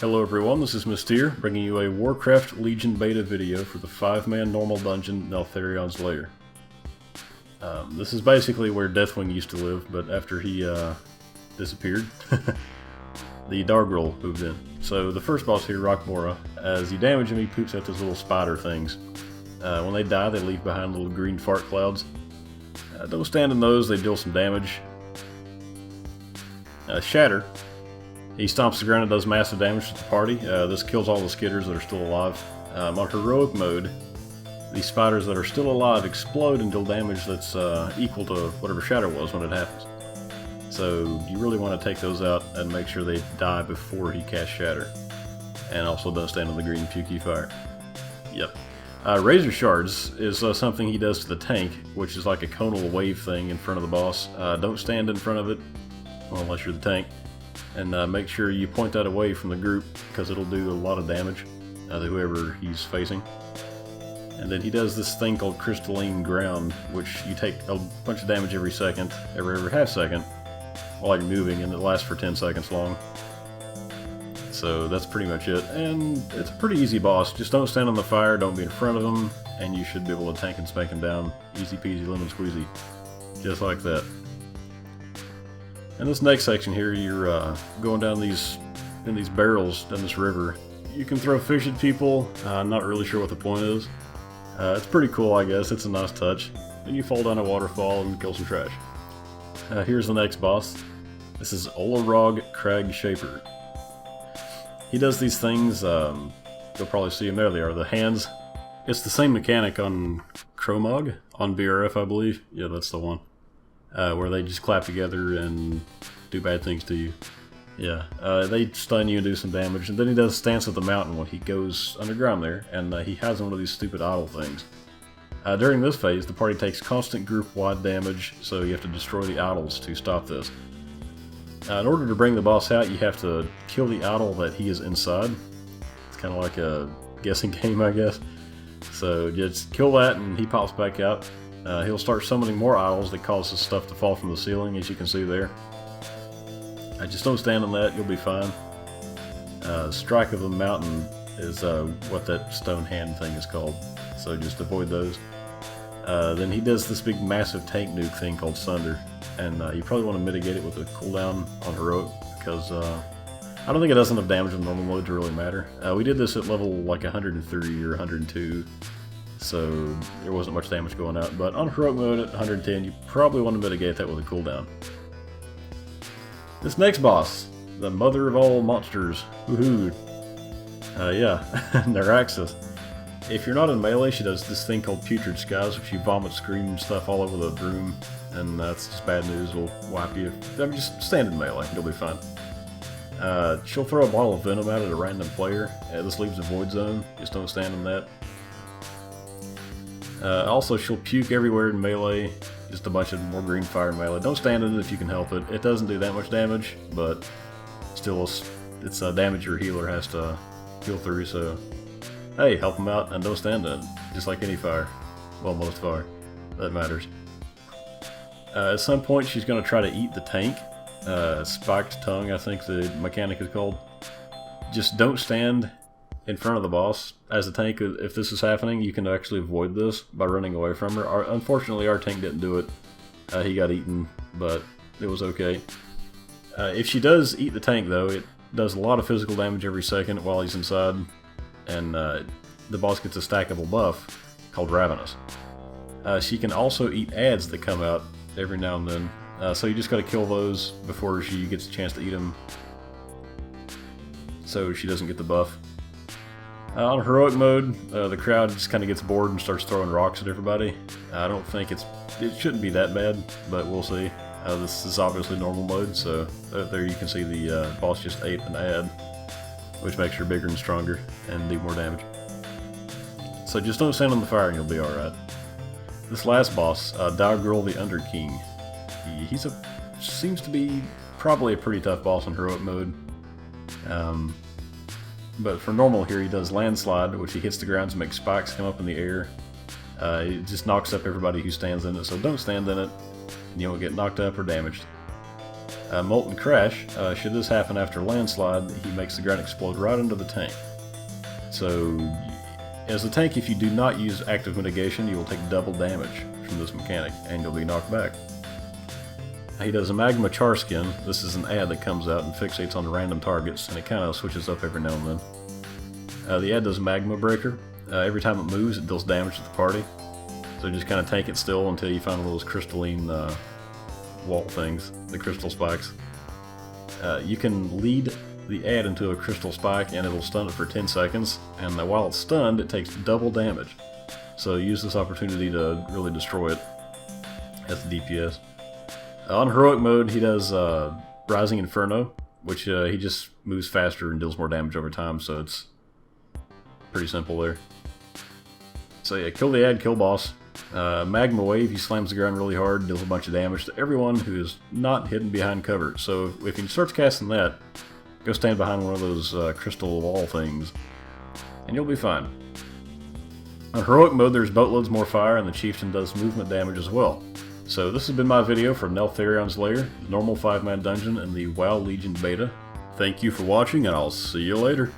Hello everyone, this is Mysteer, bringing you a Warcraft Legion beta video for the 5-man normal dungeon, Neltharion's Lair. This is basically where Deathwing used to live, but after he disappeared, the Dargrul moved in. So the first boss here, Rockmora, as you damage him, he poops out those little spider things. When they die, they leave behind little green fart clouds. Don't stand in those, they deal some damage. Shatter. He stomps the ground and does massive damage to the party. This kills all the skitters that are still alive. On heroic mode, the spiders that are still alive explode and deal damage that's equal to whatever Shatter was when it happens. So you really want to take those out and make sure they die before he casts Shatter. And also don't stand on the green pukey fire. Yep. Razor Shards is something he does to the tank, which is like a conal wave thing in front of the boss. Don't stand in front of it, well, unless you're the tank. And make sure you point that away from the group, because it'll do a lot of damage to whoever he's facing. And then he does this thing called Crystalline Ground, which you take a bunch of damage every second, every half second, while you're moving, and it lasts for 10 seconds long. So that's pretty much it, and it's a pretty easy boss. Just don't stand on the fire, don't be in front of him, and you should be able to tank and spank him down. Easy peasy lemon squeezy. Just like that. In this next section here, you're going down in these barrels down this river. You can throw fish at people. I'm not really sure what the point is. It's pretty cool, I guess. It's a nice touch. Then you fall down a waterfall and kill some trash. Here's the next boss. This is Olarog Crag Shaper. He does these things. You'll probably see them there. They are the hands. It's the same mechanic on Cromog on BRF, I believe. Yeah, that's the one. Where they just clap together and do bad things to you. Yeah, they stun you and do some damage, and then he does Stance of the Mountain when he goes underground there, and he has one of these stupid idle things. During this phase, the party takes constant group-wide damage, so you have to destroy the idols to stop this. In order to bring the boss out, you have to kill the idol that he is inside. It's kind of like a guessing game, I guess. So just kill that, and he pops back out. He'll start summoning more idols that causes stuff to fall from the ceiling, as you can see there. Just don't stand on that, you'll be fine. Strike of the Mountain is what that stone hand thing is called, so just avoid those. Then he does this big massive tank nuke thing called Sunder, and you probably want to mitigate it with a cooldown on heroic, because I don't think it does enough damage on normal mode to really matter. We did this at level like 103 or 102. So there wasn't much damage going out, but on heroic mode at 110, you probably want to mitigate that with a cooldown. This next boss, the mother of all monsters, woohoo! Yeah, Naraxis. If you're not in melee, she does this thing called Putrid Skies, which she vomits scream stuff all over the room, and that's just bad news. It'll wipe you. I mean, just stand in melee, you'll be fine. She'll throw a bottle of venom out at a random player. This leaves a void zone. Just don't stand in that. Also, she'll puke everywhere in melee, just a bunch of more green fire in melee. Don't stand in it if you can help it. It doesn't do that much damage, but still it's damage your healer has to heal through, so hey, help him out and don't stand in it, just like any fire. Well, most fire. That matters. At some point, she's going to try to eat the tank. Spiked Tongue, I think the mechanic is called. Just don't stand in front of the boss as a tank. If this is happening, you can actually avoid this by running away from her. Unfortunately, our tank didn't do it. He got eaten, but it was okay. If she does eat the tank, though, it does a lot of physical damage every second while he's inside, and the boss gets a stackable buff called Ravenous. She can also eat ads that come out every now and then, so you just gotta kill those before she gets a chance to eat them, so she doesn't get the buff. On heroic mode, the crowd just kind of gets bored and starts throwing rocks at everybody. I don't think it shouldn't be that bad, but we'll see. This is obviously normal mode, so there you can see the boss just ate an ad, which makes her bigger and stronger and do more damage. So just don't stand on the fire and you'll be alright. This last boss, Dargrul the Underking, seems to be probably a pretty tough boss in heroic mode. But for normal here, he does Landslide, which he hits the ground to make spikes come up in the air. It just knocks up everybody who stands in it, so don't stand in it. You won't get knocked up or damaged. Molten Crash, should this happen after landslide, he makes the ground explode right into the tank. So, as the tank, if you do not use active mitigation, you will take double damage from this mechanic, and you'll be knocked back. He does a Magma Char Skin. This is an ad that comes out and fixates on random targets, and it kind of switches up every now and then. The ad does Magma Breaker. Every time it moves, it deals damage to the party. So just kind of tank it still until you find one of those crystalline wall things, the crystal spikes. You can lead the ad into a crystal spike and it'll stun it for 10 seconds, and while it's stunned, it takes double damage. So use this opportunity to really destroy it as the DPS. On heroic mode, he does Rising Inferno, which he just moves faster and deals more damage over time, so it's pretty simple there. So yeah, kill the ad, kill boss. Magma Wave, he slams the ground really hard, deals a bunch of damage to everyone who is not hidden behind cover. So if he starts casting that, go stand behind one of those crystal wall things, and you'll be fine. On heroic mode, there's boatloads more fire, and the chieftain does movement damage as well. So this has been my video for Neltharion's Lair, the normal 5-man dungeon, and the WoW Legion beta. Thank you for watching, and I'll see you later.